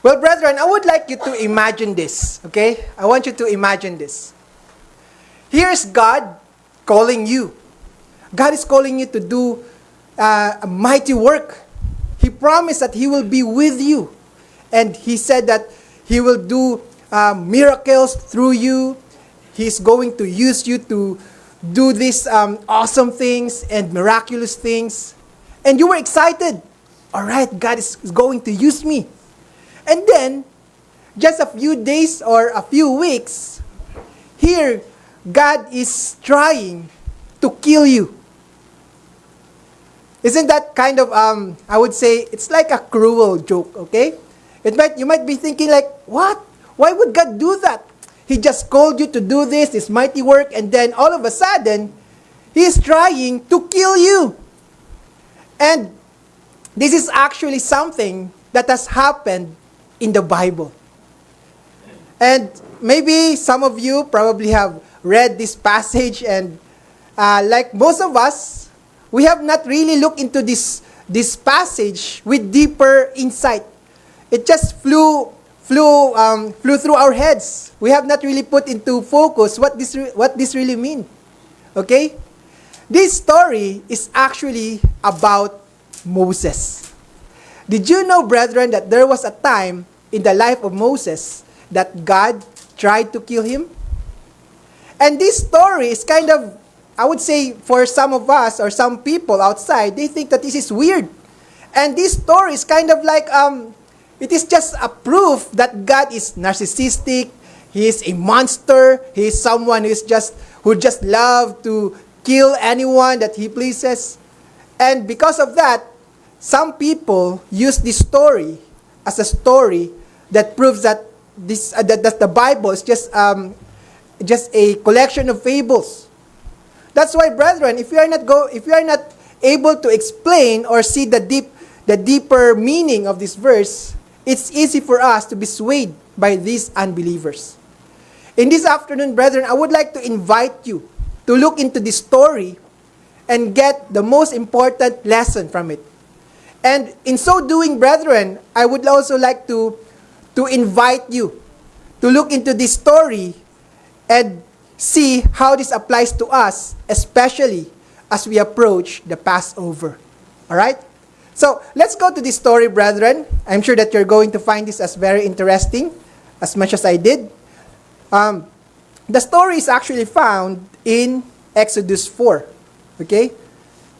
Well, brethren, I would like you to imagine this, okay? I want you to imagine this. Here's God calling you. God is calling you to do a mighty work. He promised that He will be with you. And He said that He will do miracles through you. He's going to use you to do these awesome things and miraculous things. And you were excited. All right, God is going to use me. And then, just a few days or a few weeks, here, God is trying to kill you. Isn't that kind of, I would say, it's like a cruel joke, okay? You might be thinking like, what? Why would God do that? He just called you to do this mighty work, and then all of a sudden, He's trying to kill you. And this is actually something that has happened in the Bible. And maybe some of you probably have read this passage, and like most of us, we have not really looked into this passage with deeper insight. It just flew through our heads. We have not really put into focus what this really means. Okay? This story is actually about Moses. Did you know, brethren, that there was a time in the life of Moses that God tried to kill him? And this story is kind of, I would say, for some of us or some people outside, they think that this is weird. And this story is kind of like, it is just a proof that God is narcissistic. He is a monster. He is someone who just loves to kill anyone that he pleases. And because of that, some people use this story as a story that proves that that the Bible is just a collection of fables. That's why, brethren, if you are not able to explain or see the deeper meaning of this verse, it's easy for us to be swayed by these unbelievers. In this afternoon, brethren, I would like to invite you to look into this story and get the most important lesson from it. And in so doing, brethren, I would also like to invite you to look into this story and see how this applies to us, especially as we approach the Passover. All right? So, let's go to this story, brethren. I'm sure that you're going to find this as very interesting, as much as I did. The story is actually found in Exodus 4. Okay?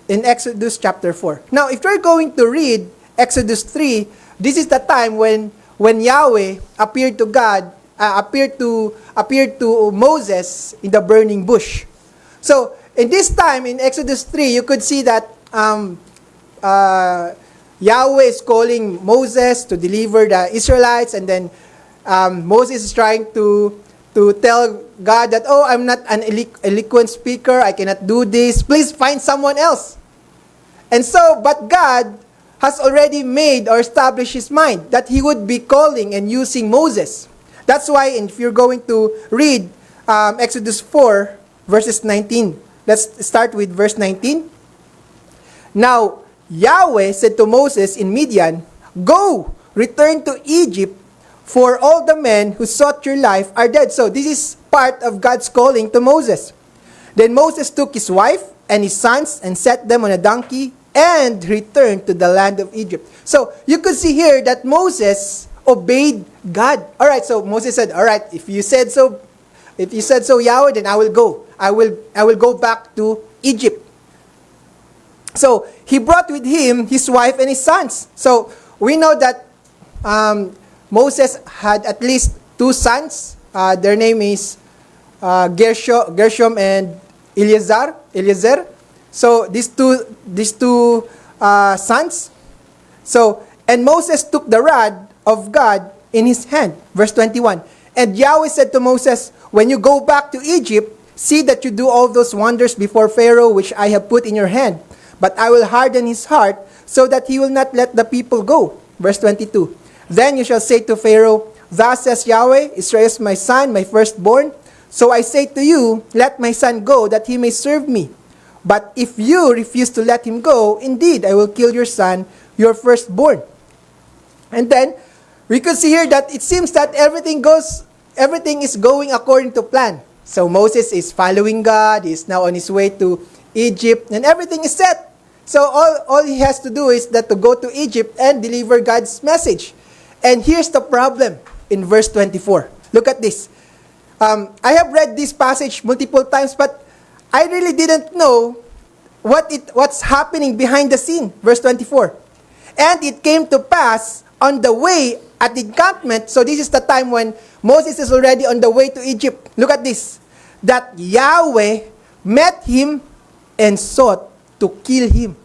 In Exodus chapter 4. Now, if you're going to read Exodus 3, this is the time when Yahweh appeared to Moses in the burning bush. So, in this time, in Exodus 3, you could see that Yahweh is calling Moses to deliver the Israelites, and then Moses is trying to tell God that, oh, I'm not an eloquent speaker, I cannot do this, please find someone else. And so, but God has already made or established His mind that He would be calling and using Moses. That's why, if you're going to read Exodus 4, verses 19, let's start with verse 19. Now, Yahweh said to Moses in Midian, "Go, return to Egypt, for all the men who sought your life are dead." So this is part of God's calling to Moses. Then Moses took his wife and his sons and set them on a donkey and returned to the land of Egypt. So you could see here that Moses obeyed God. All right, so Moses said, "All right, if you said so, Yahweh, then I will go. I will go back to Egypt." So he brought with him his wife and his sons. So we know that Moses had at least two sons. Their name is Gershom and Eliezer. So these two sons. So, and Moses took the rod of God in his hand. Verse 21. And Yahweh said to Moses, "When you go back to Egypt, see that you do all those wonders before Pharaoh which I have put in your hand. But I will harden his heart so that he will not let the people go." Verse 22. Then you shall say to Pharaoh, "Thus says Yahweh, Israel is my son, my firstborn. So I say to you, let my son go, that he may serve me. But if you refuse to let him go, indeed I will kill your son, your firstborn." And then, we could see here that it seems that everything is going according to plan. So Moses is following God, he's now on his way to Egypt, and everything is set. So all he has to do is that to go to Egypt and deliver God's message. And here's the problem in verse 24. Look at this. I have read this passage multiple times, but I really didn't know what's happening behind the scene. Verse 24. And it came to pass on the way at the encampment, so this is the time when Moses is already on the way to Egypt. Look at this. That Yahweh met him and sought to kill him.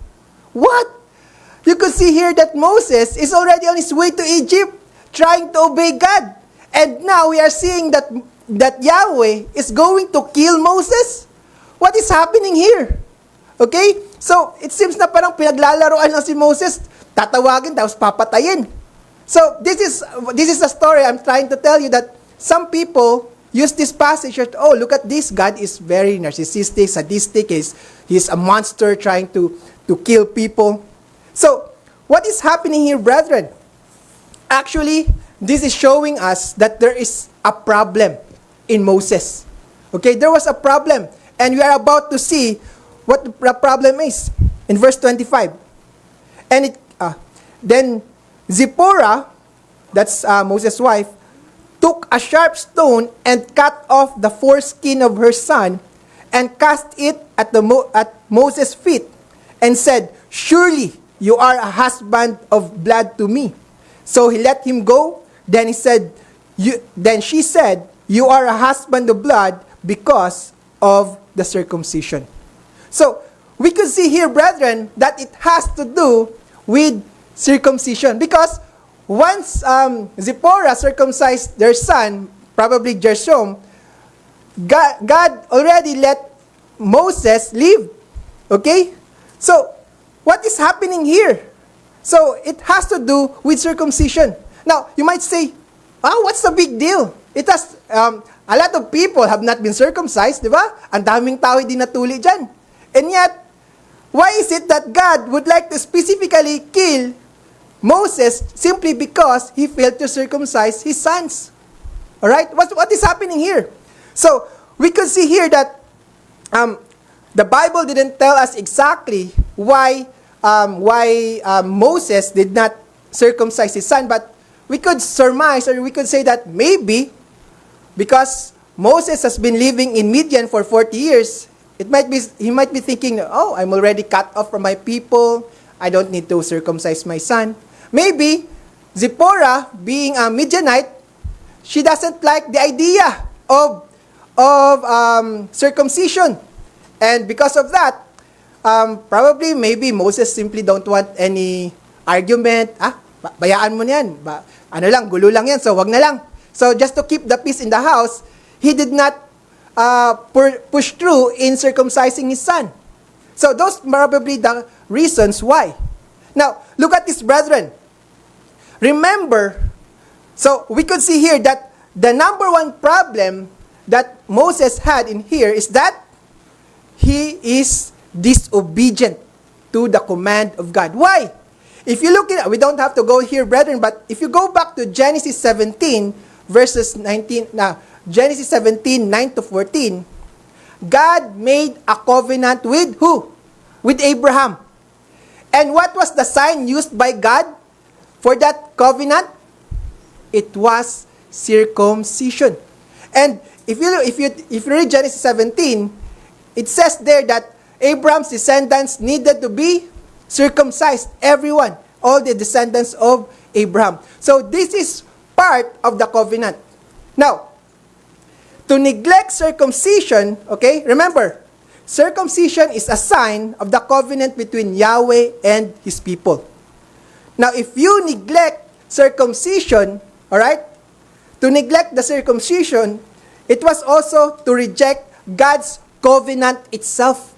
What? You could see here that Moses is already on his way to Egypt, trying to obey God. And now we are seeing that Yahweh is going to kill Moses. What is happening here? Okay? So, it seems na parang pinaglalaroan lang si Moses, tatawagin, tapos papatayin. So, this is a story I'm trying to tell you that some people use this passage as, oh, look at this, God is very narcissistic, sadistic, he's a monster trying to kill people. So, what is happening here, brethren? Actually, this is showing us that there is a problem in Moses. Okay, there was a problem, and we are about to see what the problem is in verse 25. And then Zipporah, that's Moses' wife, took a sharp stone and cut off the foreskin of her son and cast it at Moses' feet and said, "Surely you are a husband of blood to me." So he let him go. Then she said, "You are a husband of blood because of the circumcision." So we could see here, brethren, that it has to do with circumcision, because once Zipporah circumcised their son, probably Gershom, God already let Moses live. Okay? So, what is happening here? So, it has to do with circumcision. Now, you might say, what's the big deal? It has, a lot of people have not been circumcised, di ba? Ang daming tao hindi natuli dyan. And yet, why is it that God would like to specifically kill Moses simply because he failed to circumcise his sons? Alright? What is happening here? So, we could see here that the Bible didn't tell us exactly why Moses did not circumcise his son, but we could surmise, or we could say that maybe because Moses has been living in Midian for 40 years, he might be thinking, oh, I'm already cut off from my people, I don't need to circumcise my son. Maybe Zipporah, being a Midianite, she doesn't like the idea of circumcision. And because of that, probably maybe Moses simply don't want any argument. Bayaan mo niyan. Gulo lang yan, so wag na lang. So just to keep the peace in the house, he did not push through in circumcising his son. So those probably the reasons why. Now, look at this, brethren. Remember, so we could see here that the number one problem that Moses had in here is that he is disobedient to the command of God. Why? If you look at it, we don't have to go here, brethren, but if you go back to Genesis 17, verses 19, Genesis 17, 9 to 14, God made a covenant with who? With Abraham. And what was the sign used by God for that covenant? It was circumcision. And if you read Genesis 17, it says there that Abraham's descendants needed to be circumcised. Everyone, all the descendants of Abraham. So this is part of the covenant. Now, to neglect circumcision, okay, remember, circumcision is a sign of the covenant between Yahweh and His people. Now, if you neglect circumcision, alright, to neglect the circumcision, it was also to reject God's covenant itself.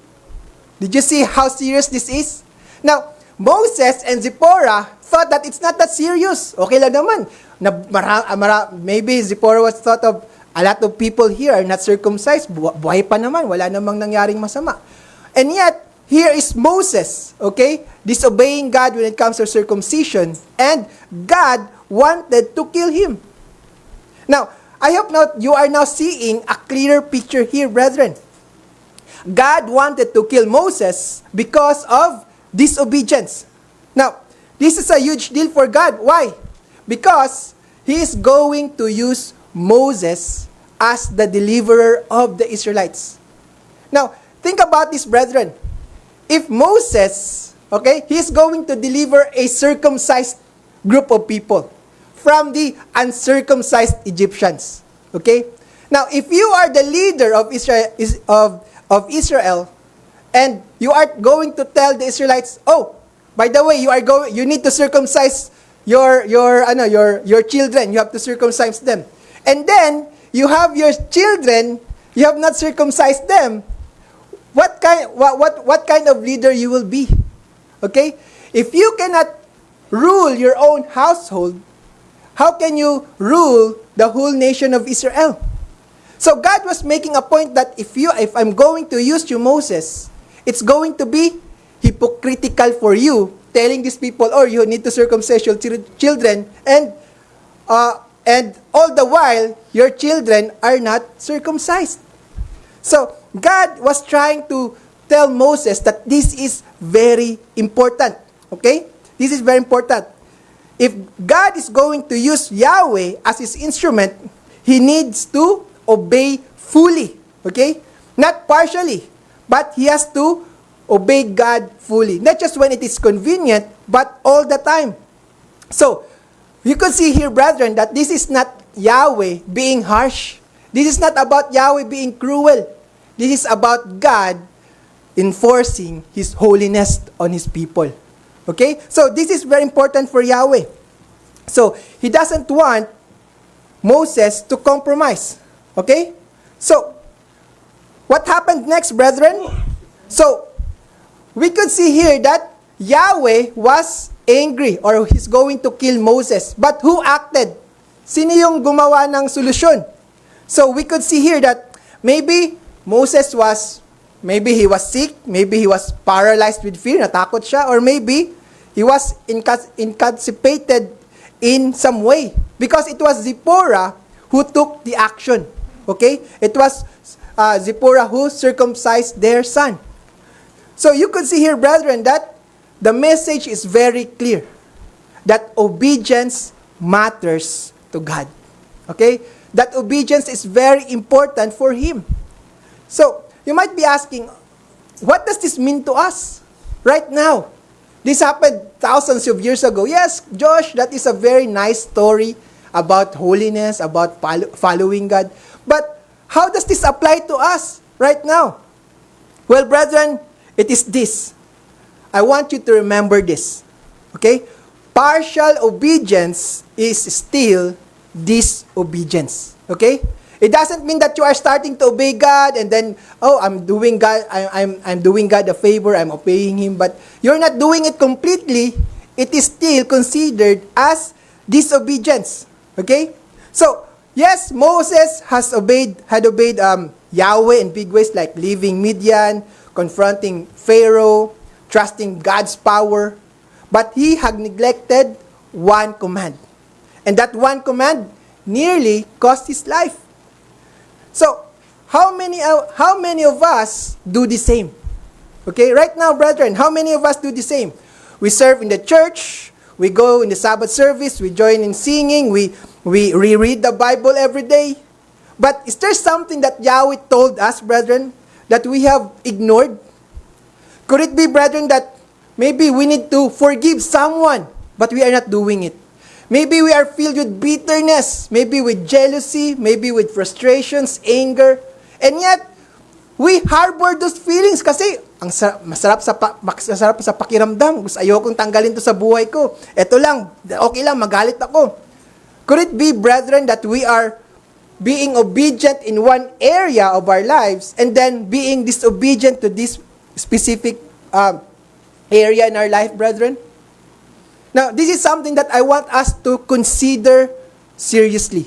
Did you see how serious this is? Now, Moses and Zipporah thought that it's not that serious. Okay lang naman. Maybe Zipporah was thought of, a lot of people here are not circumcised. Buhay pa naman. Wala namang nangyaring masama. And yet, here is Moses, okay, disobeying God when it comes to circumcision. And God wanted to kill him. Now, I hope now you are now seeing a clearer picture here, brethren. God wanted to kill Moses because of disobedience. Now, this is a huge deal for God. Why? Because He is going to use Moses as the deliverer of the Israelites. Now, think about this, brethren. If Moses, okay, he is going to deliver a circumcised group of people from the uncircumcised Egyptians. Okay? Now, if you are the leader of Israel, and you are going to tell the Israelites, oh, by the way, you need to circumcise your children. You have to circumcise them. And then you have your children, you have not circumcised them. What kind of leader you will be? Okay? If you cannot rule your own household, how can you rule the whole nation of Israel? So God was making a point that if I'm going to use you, Moses, it's going to be hypocritical for you, telling these people, oh, you need to circumcise your children, and all the while, your children are not circumcised. So, God was trying to tell Moses that this is very important. Okay? This is very important. If God is going to use Yahweh as His instrument, He needs to obey fully. Okay? Not partially, but He has to obey God fully. Not just when it is convenient, but all the time. So, you can see here, brethren, that this is not Yahweh being harsh. This is not about Yahweh being cruel. This is about God enforcing His holiness on His people. Okay? So, this is very important for Yahweh. So, He doesn't want Moses to compromise. Okay? So, what happened next, brethren? So, we could see here that Yahweh was angry or He's going to kill Moses. But who acted? Sino yung gumawa ng solusyon? So, we could see here that maybe Moses maybe he was sick, maybe he was paralyzed with fear, natakot siya, or maybe he was incapacitated in some way. Because it was Zipporah who took the action. Okay? It was Zipporah who circumcised their son. So you could see here, brethren, that the message is very clear. That obedience matters to God. Okay? That obedience is very important for Him. So, you might be asking, what does this mean to us right now? This happened thousands of years ago. Yes, Josh, that is a very nice story about holiness, about following God. But how does this apply to us right now? Well, brethren, it is this. I want you to remember this. Okay? Partial obedience is still disobedience. Okay? It doesn't mean that you are starting to obey God and then, oh, I'm doing God a favor, I'm obeying Him, but you're not doing it completely. It is still considered as disobedience. Okay? So, yes, Moses had obeyed Yahweh in big ways like leaving Midian, confronting Pharaoh, trusting God's power, but he had neglected one command. And that one command nearly cost his life. So, how many of us do the same? Okay, right now, brethren, how many of us do the same? We serve in the church, we go in the Sabbath service, we join in singing, we reread the Bible every day. But is there something that Yahweh told us, brethren, that we have ignored? Could it be, brethren, that maybe we need to forgive someone, but we are not doing it? Maybe we are filled with bitterness, maybe with jealousy, maybe with frustrations, anger, and yet, we harbor those feelings kasi masarap sa pakiramdam. Gusto ayokong tanggalin to sa buhay ko. Ito lang, okay lang, magalit ako. Could it be, brethren, that we are being obedient in one area of our lives and then being disobedient to this specific area in our life, brethren? Now, this is something that I want us to consider seriously.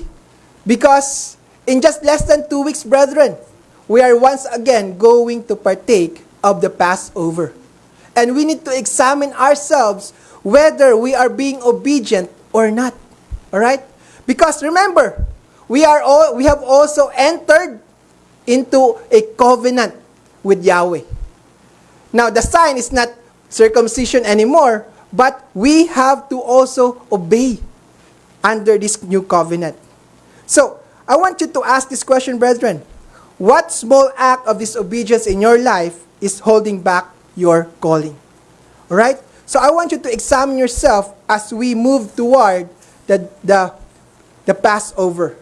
Because in just less than 2 weeks, brethren, we are once again going to partake of the Passover. And we need to examine ourselves whether we are being obedient or not. All right? Because remember, we have also entered into a covenant with Yahweh. Now, the sign is not circumcision anymore, but we have to also obey under this new covenant. So, I want you to ask this question, brethren. What small act of disobedience in your life is holding back your calling? Alright? So, I want you to examine yourself as we move toward the Passover.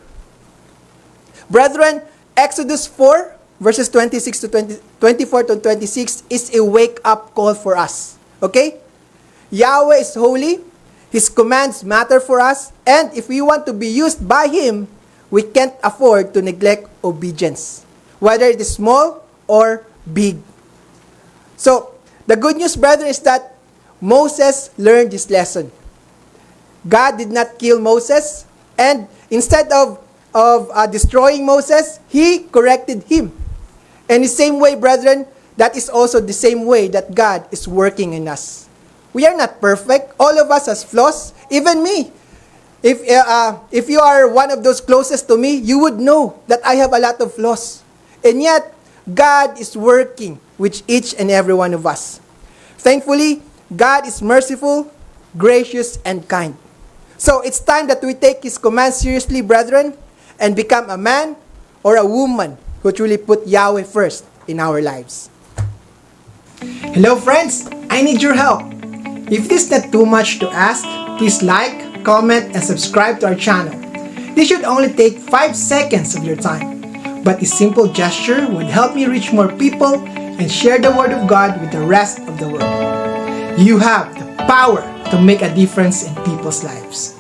Brethren, Exodus 4, verses 26 to 24 to 26 is a wake-up call for us. Okay? Yahweh is holy. His commands matter for us. And if we want to be used by Him, we can't afford to neglect obedience, whether it is small or big. So, the good news, brethren, is that Moses learned this lesson. God did not kill Moses, and instead of destroying Moses, He corrected him. And the same way, brethren, that is also the same way that God is working in us. We are not perfect. All of us has flaws. Even me. If you are one of those closest to me, you would know that I have a lot of flaws. And yet, God is working with each and every one of us. Thankfully, God is merciful, gracious, and kind. So, it's time that we take His commands seriously, brethren, and become a man or a woman who truly put Yahweh first in our lives. Hello, friends! I need your help. If this is not too much to ask, please like, comment, and subscribe to our channel. This should only take 5 seconds of your time, but this simple gesture would help me reach more people and share the Word of God with the rest of the world. You have the power to make a difference in people's lives.